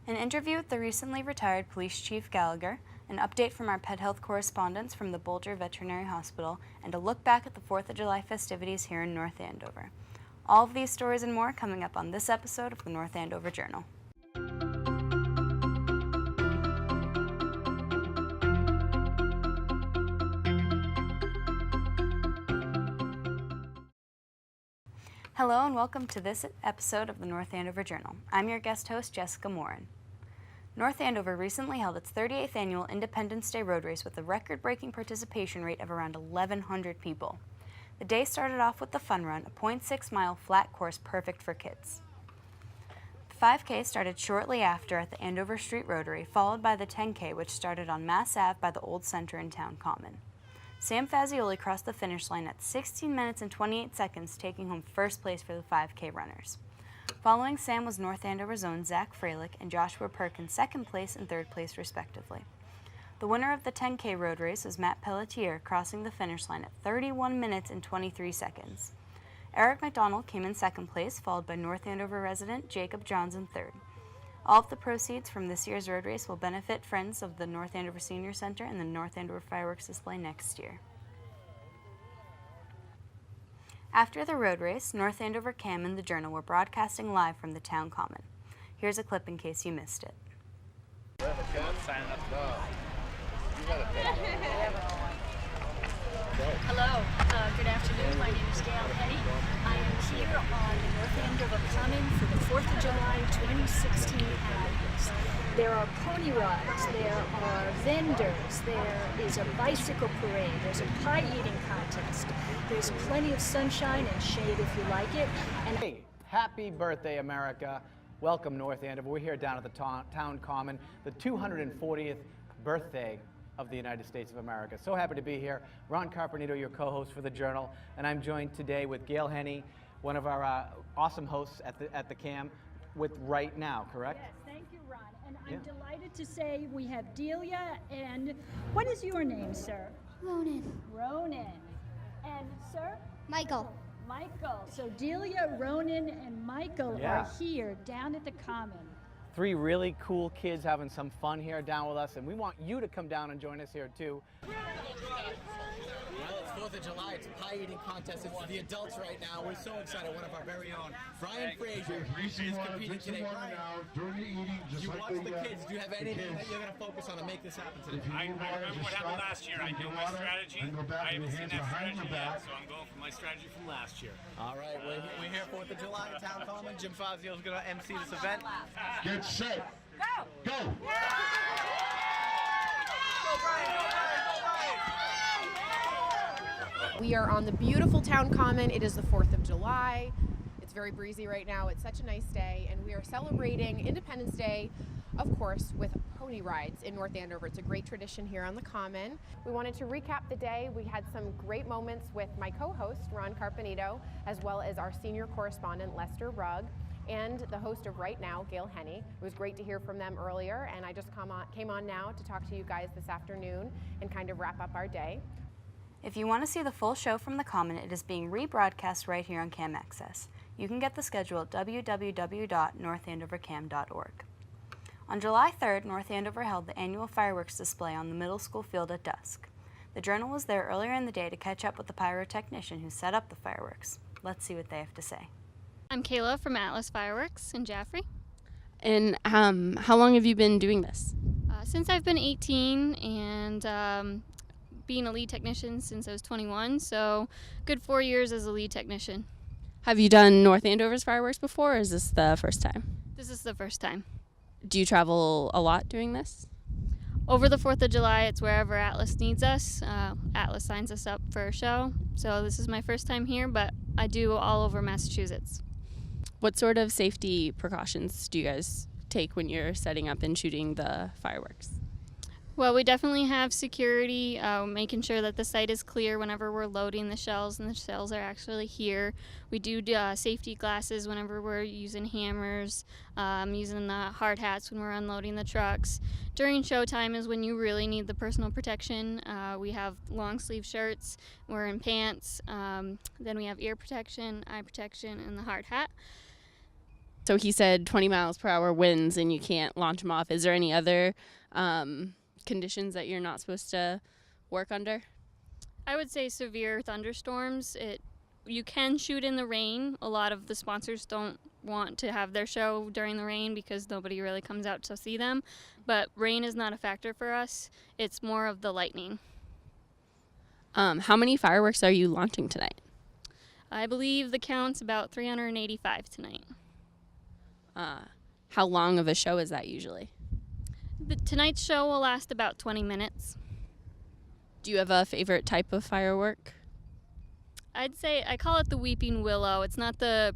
An interview with the recently retired Police Chief Gallagher, an update from our pet health correspondents from the Bolger Veterinary Hospital, and a look back at the 4th of July festivities here in North Andover. All of these stories and more coming up on this episode of the North Andover Journal. Hello and welcome to this episode of the North Andover Journal. I'm your guest host, Jessica Morin. North Andover recently held its 38th annual Independence Day Road Race with a record-breaking participation rate of around 1,100 people. The day started off with the fun run, a 0.6-mile flat course perfect for kids. The 5K started shortly after at the Andover Street Rotary, followed by the 10K, which started on Mass Ave by the Old Center in Town Common. Sam Fazioli crossed the finish line at 16 minutes and 28 seconds, taking home first place for the 5K runners. Following Sam was North Andover's own Zach Freilich and Joshua Perkins, second place and third place respectively. The winner of the 10K road race was Matt Pelletier, crossing the finish line at 31 minutes and 23 seconds. Eric McDonald came in second place, followed by North Andover resident Jacob Johns in third. All of the proceeds from this year's road race will benefit Friends of the North Andover Senior Center and the North Andover fireworks display next year. After the road race, North Andover Cam and the Journal were broadcasting live from the Town Common. Here's a clip in case you missed it. Hello, good afternoon. My name is Henny. I am here on the North Andover Common for the 4th of July 2016 Anniversary. There are pony rides, there are vendors, there is a bicycle parade, there's a pie eating contest, there's plenty of sunshine and shade if you like it. And hey, happy birthday, America. Welcome, North Andover. We're here down at the Town Common, the 240th birthday of the United States of America. So happy to be here. Ron Carpenito, your co-host for the Journal, and I'm joined today with Gail Henny, one of our awesome hosts at the CAM, with Right Now, correct? Yes, thank you, Ron. And I'm delighted to say we have Delia and what is your name, sir? Ronan. Ronan. And sir? Michael. Michael. So Delia, Ronan, and Michael are here down at the Common. 3 really cool kids having some fun here down with us, and we want you to come down and join us here too. Well, it's 4th of July. It's a pie eating contest. It's the adults right now. We're so excited. One of our very own, Brian Frazier, is competing today. Brian, you watch the kids. Do you have anything that you're going to focus on to make this happen today? I remember what happened last year. I know my strategy. I haven't seen that strategy yet, so I'm going for my strategy from last year. All right, we're here 4th of July at Town Common. Jim Fazio is going to MC this event. Get set. Go! Go! We are on the beautiful Town Common. It is the 4th of July. It's very breezy right now. It's such a nice day, and we are celebrating Independence Day, of course, with pony rides in North Andover. It's a great tradition here on the Common. We wanted to recap the day. We had some great moments with my co-host, Ron Carpenito, as well as our senior correspondent, Lester Rugg, and the host of Right Now, Gail Henny. It was great to hear from them earlier, and I just came on now to talk to you guys this afternoon and kind of wrap up our day. If you want to see the full show from the Common, it is being rebroadcast right here on Cam Access. You can get the schedule at www.northandovercam.org. On July 3rd, North Andover held the annual fireworks display on the middle school field at dusk. The Journal was there earlier in the day to catch up with the Pyro technician who set up the fireworks. Let's see what they have to say. I'm Kayla from Atlas Fireworks in Jaffrey. And how long have you been doing this? Since I've been 18 and being a lead technician since I was 21, so good 4 years as a lead technician. Have you done North Andover's fireworks before, or is this the first time? This is the first time. Do you travel a lot doing this? Over the 4th of July, it's wherever Atlas needs us. Atlas signs us up for a show, so this is my first time here, but I do all over Massachusetts. What sort of safety precautions do you guys take when you're setting up and shooting the fireworks? Well, we definitely have security, making sure that the site is clear whenever we're loading the shells and the shells are actually here. We do safety glasses whenever we're using hammers, using the hard hats when we're unloading the trucks. During showtime is when you really need the personal protection. We have long sleeve shirts, we're in pants, then we have ear protection, eye protection, and the hard hat. So he said 20 miles per hour winds and you can't launch them off. Is there any other conditions that you're not supposed to work under? I would say severe thunderstorms. You can shoot in the rain. A lot of the sponsors don't want to have their show during the rain because nobody really comes out to see them. But rain is not a factor for us. It's more of the lightning. How many fireworks are you launching tonight? I believe the count's about 385 tonight. How long of a show is that usually? Tonight's show will last about 20 minutes. Do you have a favorite type of firework? I'd say I call it the Weeping Willow. It's not the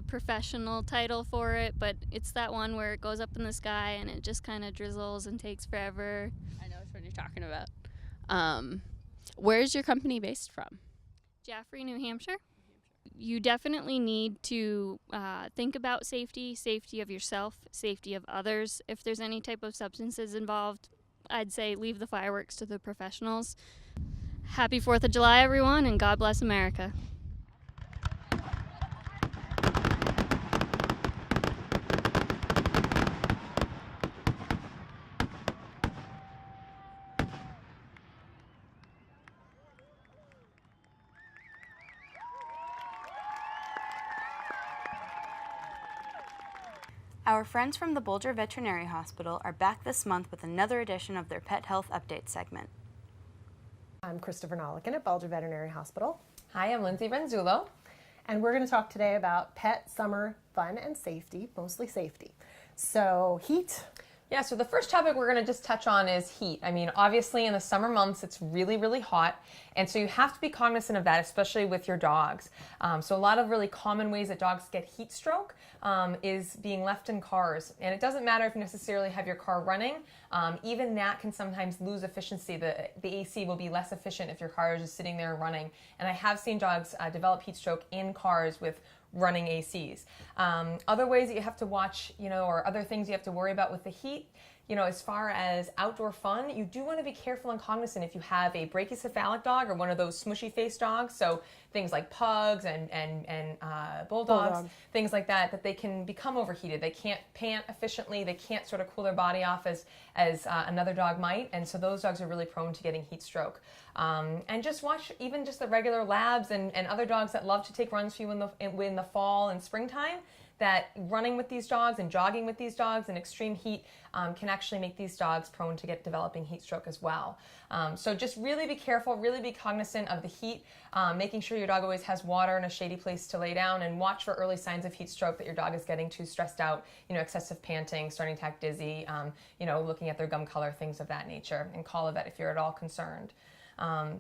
professional title for it, but it's that one where it goes up in the sky and it just kind of drizzles and takes forever. I know which one you're talking about. Where's your company based from? Jaffrey, New Hampshire. You definitely need to think about safety of yourself, safety of others. If there's any type of substances involved, I'd say leave the fireworks to the professionals. Happy 4th of July, everyone, and God bless America. Our friends from the Bolger Veterinary Hospital are back this month with another edition of their Pet Health Update segment. I'm Christopher Nolikin at Bolger Veterinary Hospital. Hi, I'm Lindsay Renzulo. And we're going to talk today about pet summer fun and safety, mostly safety. So, heat. Yeah, so the first topic we're going to just touch on is heat. I mean, obviously in the summer months, it's really, really hot. And so you have to be cognizant of that, especially with your dogs. So a lot of really common ways that dogs get heat stroke is being left in cars. And it doesn't matter if you necessarily have your car running. Even that can sometimes lose efficiency. The AC will be less efficient if your car is just sitting there running. And I have seen dogs develop heat stroke in cars with running ACs. Other ways that you have to watch, or other things you have to worry about with the heat, as far as outdoor fun, you do want to be careful and cognizant if you have a brachycephalic dog or one of those smushy face dogs. So things like pugs and bulldogs, things like that they can become overheated. They can't pant efficiently. They can't sort of cool their body off as another dog might. And so those dogs are really prone to getting heat stroke. And just watch even just the regular labs and other dogs that love to take runs for you in the fall and springtime, that running with these dogs and jogging with these dogs in extreme heat can actually make these dogs prone to developing heat stroke as well. So just really be careful, really be cognizant of the heat, making sure your dog always has water and a shady place to lay down, and watch for early signs of heat stroke, that your dog is getting too stressed out, excessive panting, starting to act dizzy, looking at their gum color, things of that nature, and call a vet if you're at all concerned.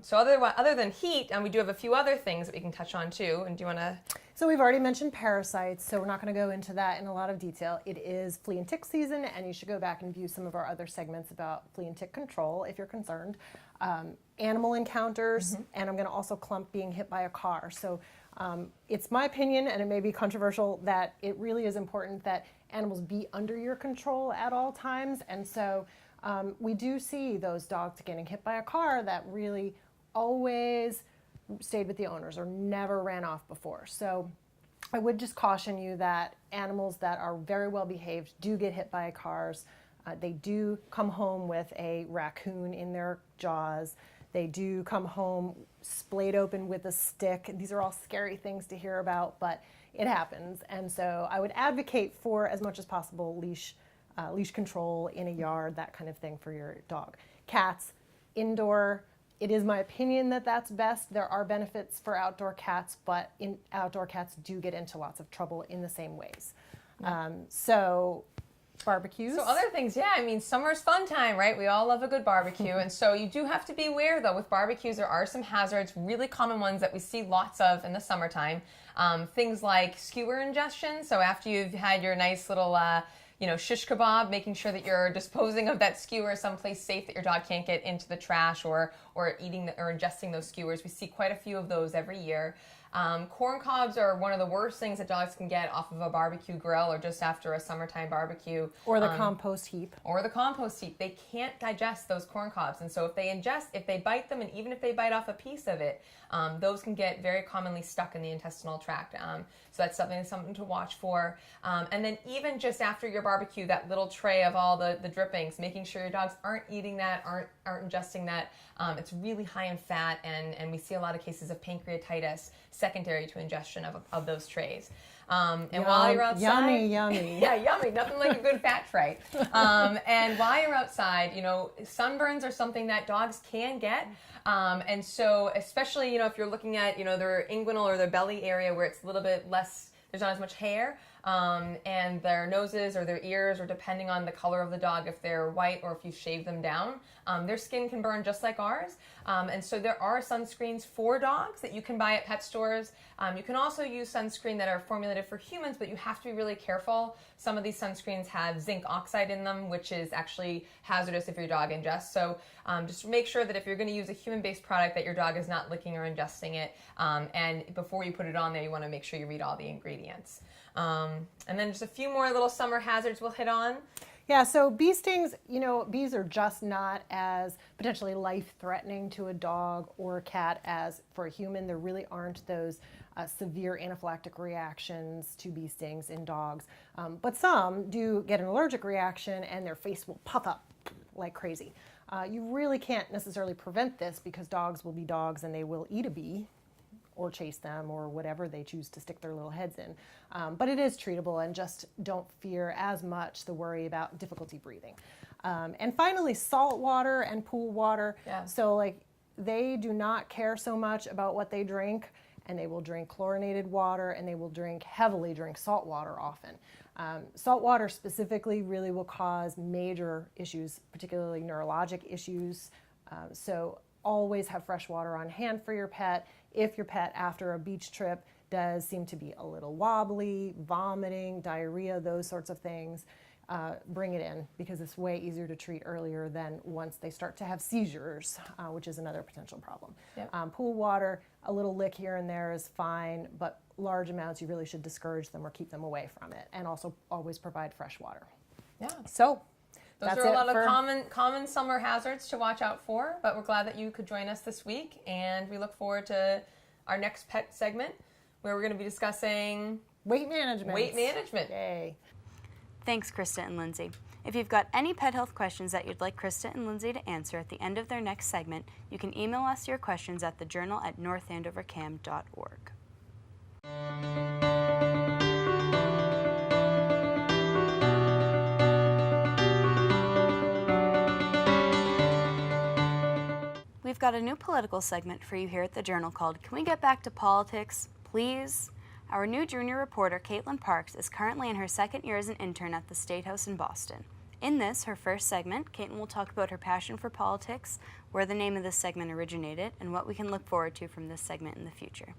So other than heat, we do have a few other things that we can touch on too. And do you want to? So we've already mentioned parasites, so we're not going to go into that in a lot of detail. It is flea and tick season, and you should go back and view some of our other segments about flea and tick control if you're concerned. Animal encounters, and I'm going to also clump being hit by a car. So it's my opinion, and it may be controversial, that it really is important that animals be under your control at all times. And so we do see those dogs getting hit by a car that really always stayed with the owners or never ran off before. So I would just caution you that animals that are very well behaved do get hit by cars. They do come home with a raccoon in their jaws. They do come home splayed open with a stick. These are all scary things to hear about, but it happens. And so I would advocate for, as much as possible, leash control in a yard, that kind of thing for your dog. Cats, indoor, it is my opinion that that's best. There are benefits for outdoor cats, but outdoor cats do get into lots of trouble in the same ways. So barbecues. So other things, summer's fun time, right? We all love a good barbecue. And so you do have to be aware, though, with barbecues, there are some hazards, really common ones that we see lots of in the summertime. Things like skewer ingestion. So after you've had your nice little shish kebab, making sure that you're disposing of that skewer someplace safe that your dog can't get into the trash or eating or ingesting those skewers. We see quite a few of those every year. Corn cobs are one of the worst things that dogs can get off of a barbecue grill or just after a summertime barbecue. Or the compost heap. Or the compost heap. They can't digest those corn cobs. And so if they bite them, and even if they bite off a piece of it, those can get very commonly stuck in the intestinal tract. So that's something to watch for. And then even just after your barbecue, that little tray of all the drippings, making sure your dogs aren't eating that, aren't ingesting that. It's really high in fat, and we see a lot of cases of pancreatitis secondary to ingestion of those trays. And while you're outside, yummy. Yeah, yummy. Nothing like a good fat tray. And while you're outside, sunburns are something that dogs can get. And so, especially, if you're looking at, their inguinal or their belly area where it's a little bit less, there's not as much hair, and their noses or their ears, or depending on the color of the dog, if they're white or if you shave them down, their skin can burn just like ours. And so there are sunscreens for dogs that you can buy at pet stores. You can also use sunscreen that are formulated for humans, but you have to be really careful. Some of these sunscreens have zinc oxide in them, which is actually hazardous if your dog ingests. So just make sure that if you're going to use a human-based product, that your dog is not licking or ingesting it. And before you put it on there, you want to make sure you read all the ingredients. And then just a few more little summer hazards we'll hit on. Yeah, so bee stings, bees are just not as potentially life-threatening to a dog or a cat as for a human. There really aren't those severe anaphylactic reactions to bee stings in dogs. But some do get an allergic reaction and their face will puff up like crazy. You really can't necessarily prevent this because dogs will be dogs and they will eat a bee or chase them or whatever they choose to stick their little heads in. But it is treatable, and just don't fear as much the worry about difficulty breathing. And finally, salt water and pool water. Yeah. So they do not care so much about what they drink, and they will drink chlorinated water, and they will heavily drink salt water often. Salt water specifically really will cause major issues, particularly neurologic issues. So always have fresh water on hand for your pet. If your pet after a beach trip does seem to be a little wobbly, vomiting, diarrhea, those sorts of things, bring it in, because it's way easier to treat earlier than once they start to have seizures, which is another potential problem. Yep. Pool water, a little lick here and there is fine, but large amounts you really should discourage them or keep them away from it, and also always provide fresh water. Yeah. So those that's are a lot for of common summer hazards to watch out for, but we're glad that you could join us this week, and we look forward to our next pet segment, where we're going to be discussing weight management. Yay. Thanks, Krista and Lindsay. If you've got any pet health questions that you'd like Krista and Lindsay to answer at the end of their next segment, you can email us your questions at thejournal@northandovercam.org. We've got a new political segment for you here at the Journal called Can We Get Back to Politics, Please? Our new junior reporter, Caitlin Parks, is currently in her second year as an intern at the State House in Boston. In this, her first segment, Caitlin will talk about her passion for politics, where the name of this segment originated, and what we can look forward to from this segment in the future.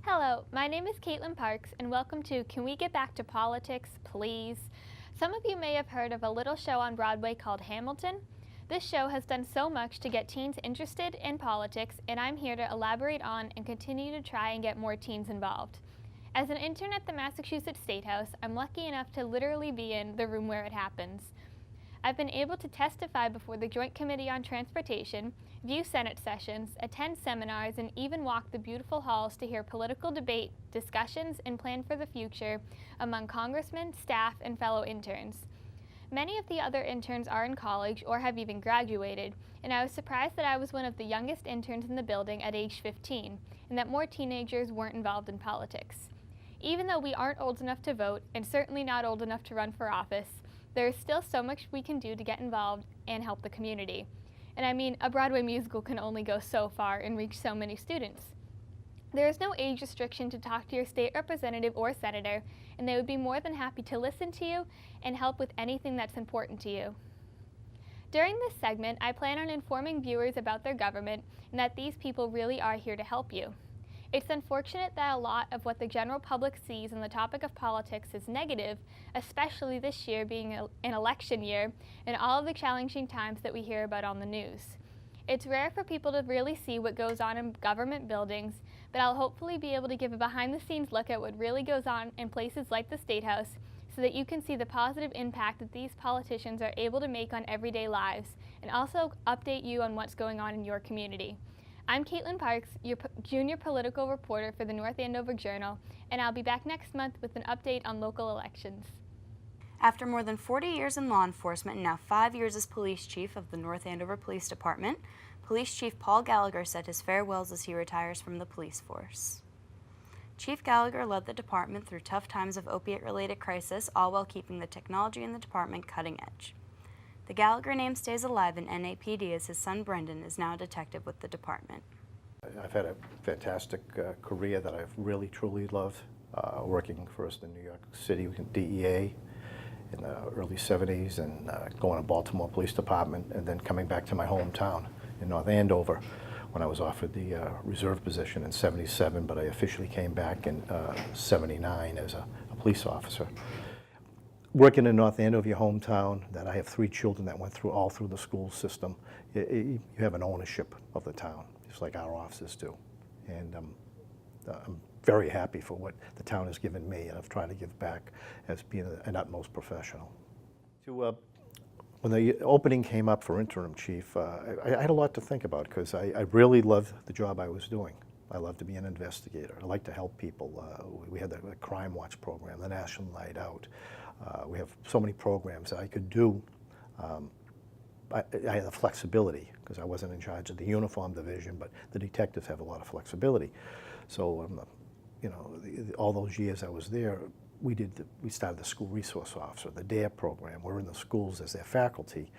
Hello, my name is Caitlin Parks, and welcome to Can We Get Back to Politics, Please? Some of you may have heard of a little show on Broadway called Hamilton. This show has done so much to get teens interested in politics, and I'm here to elaborate on and continue to try and get more teens involved. As an intern at the Massachusetts State House, I'm lucky enough to literally be in the room where it happens. I've been able to testify before the Joint Committee on Transportation, view Senate sessions, attend seminars, and even walk the beautiful halls to hear political debate, discussions, and plan for the future among congressmen, staff, and fellow interns. Many of the other interns are in college or have even graduated, and I was surprised that I was one of the youngest interns in the building at age 15, and that more teenagers weren't involved in politics. Even though we aren't old enough to vote, and certainly not old enough to run for office, there is still so much we can do to get involved and help the community. And I mean, a Broadway musical can only go so far and reach so many students. There is no age restriction to talk to your state representative or senator, and they would be more than happy to listen to you and help with anything that's important to you. During this segment, I plan on informing viewers about their government and that these people really are here to help you. It's unfortunate that a lot of what the general public sees on the topic of politics is negative, especially this year being an election year and all of the challenging times that we hear about on the news. It's rare for people to really see what goes on in government buildings, but I'll hopefully be able to give a behind-the-scenes look at what really goes on in places like the State House so that you can see the positive impact that these politicians are able to make on everyday lives, and also update you on what's going on in your community. I'm Caitlin Parks, your junior political reporter for the North Andover Journal, and I'll be back next month with an update on local elections. After more than 40 years in law enforcement and now 5 years as police chief of the North Andover Police Department, Police Chief Paul Gallagher said his farewells as he retires from the police force. Chief Gallagher led the department through tough times of opiate-related crisis, all while keeping the technology in the department cutting edge. The Gallagher name stays alive in NAPD as his son Brendan is now a detective with the department. I've had a fantastic career that I've really, truly loved, working first in New York City with DEA in the early 70s and going to Baltimore Police Department, and then coming back to my hometown in North Andover when I was offered the reserve position in 77, but I officially came back in 79 as a police officer. Working in North Andover, your hometown, that I have 3 children that went all through the school system, you have an ownership of the town, just like our officers do. And I'm very happy for what the town has given me, and I've tried to give back as being an utmost professional. When the opening came up for interim chief, I had a lot to think about because I really loved the job I was doing. I love to be an investigator. I like to help people. We had the Crime Watch program, the National Night Out. We have so many programs that I could do. I had the flexibility because I wasn't in charge of the uniform division, but the detectives have a lot of flexibility. So, you know, all those years I was there, we started the school resource officer, the DARE program. We're in the schools as their faculty.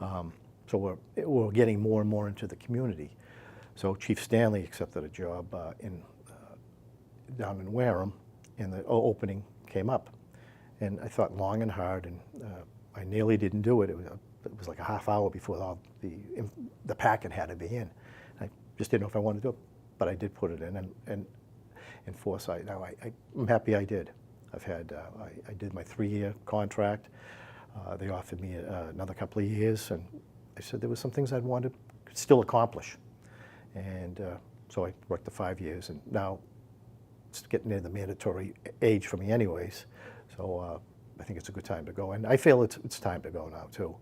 So we're getting more and more into the community. So Chief Stanley accepted a job down in Wareham, and the opening came up. And I thought long and hard, and I nearly didn't do it. It was like a half hour before all the packet had to be in. I just didn't know if I wanted to do it, but I did put it in, and in foresight. Now I'm happy I did. I did my 3-year contract. They offered me another couple of years, and I said there were some things I'd want to still accomplish. And so I worked the 5 years, and now it's getting near the mandatory age for me anyways. So I think it's a good time to go, and I feel it's time to go now too.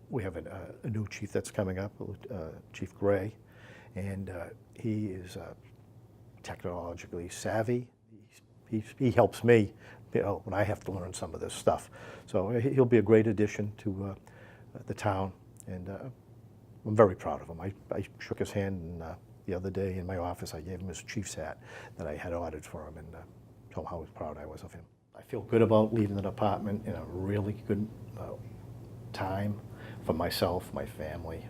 We have a new chief that's coming up, Chief Gray, and he is technologically savvy. He helps me, you know, when I have to learn some of this stuff. So he'll be a great addition to the town, and I'm very proud of him. I shook his hand the other day in my office. I gave him his chief's hat that I had ordered for him, and told him how proud I was of him. I feel good about leaving the department in a really good time for myself, my family.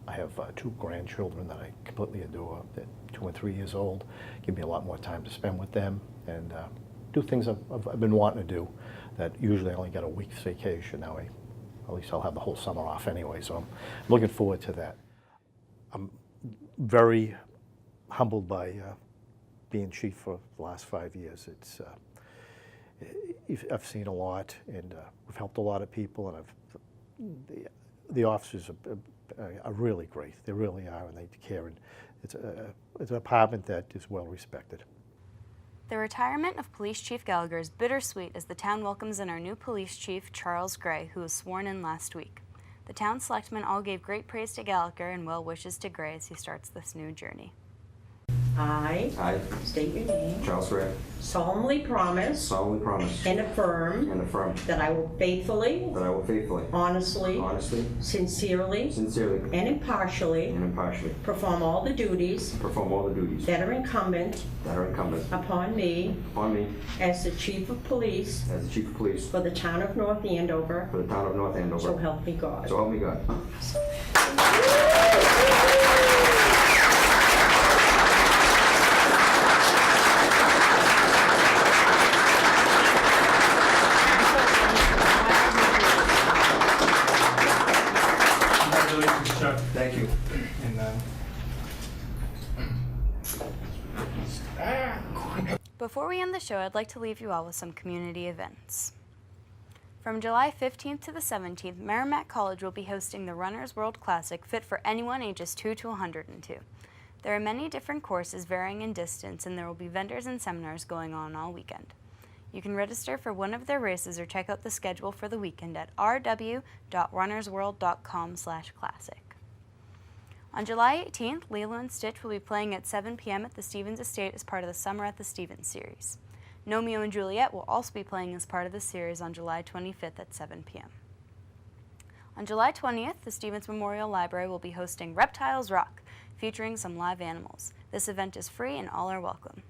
I have 2 grandchildren that I completely adore. They're 2 and 3 years old. Give me a lot more time to spend with them and do things I've been wanting to do that usually I only get a week's vacation. Now at least I'll have the whole summer off anyway, so I'm looking forward to that. I'm very humbled by being chief for the last 5 years. I've seen a lot, and we've helped a lot of people, and the officers are really great. They really are, and they care. And it's an department that is well respected. The retirement of Police Chief Gallagher is bittersweet as the town welcomes in our new police chief, Charles Gray, who was sworn in last week. The town selectmen all gave great praise to Gallagher and well wishes to Gray as he starts this new journey. I state your name. Charles Gray. Solemnly promise. And affirm. That I will faithfully. Honestly. Sincerely. And impartially. Perform all the duties. That are incumbent. Upon me. As the chief of police. For the town of North Andover. So help me God. Thank you. Before we end the show, I'd like to leave you all with some community events. From July 15th to the 17th, Merrimack College will be hosting the Runner's World Classic, fit for anyone ages 2 to 102. There are many different courses varying in distance, and there will be vendors and seminars going on all weekend. You can register for one of their races or check out the schedule for the weekend at rw.runnersworld.com/classic. On July 18th, Lilo and Stitch will be playing at 7 p.m. at the Stevens Estate as part of the Summer at the Stevens series. Romeo and Juliet will also be playing as part of the series on July 25th at 7 p.m. On July 20th, the Stevens Memorial Library will be hosting Reptiles Rock, featuring some live animals. This event is free and all are welcome.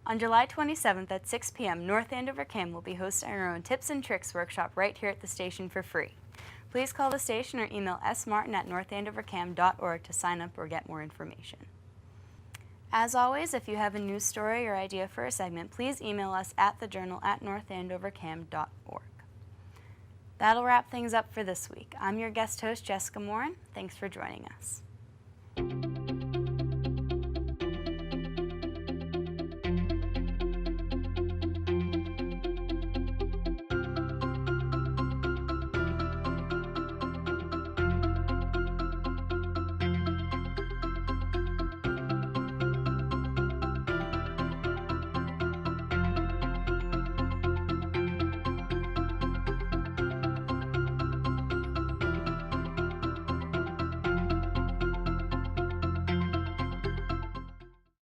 On July 27th at 6 p.m., North Andover CAM will be hosting our own Tips and Tricks workshop right here at the station for free. Please call the station or email smartin@northandovercam.org to sign up or get more information. As always, if you have a news story or idea for a segment, please email us at thejournal@northandovercam.org. That'll wrap things up for this week. I'm your guest host, Jessica Morin. Thanks for joining us.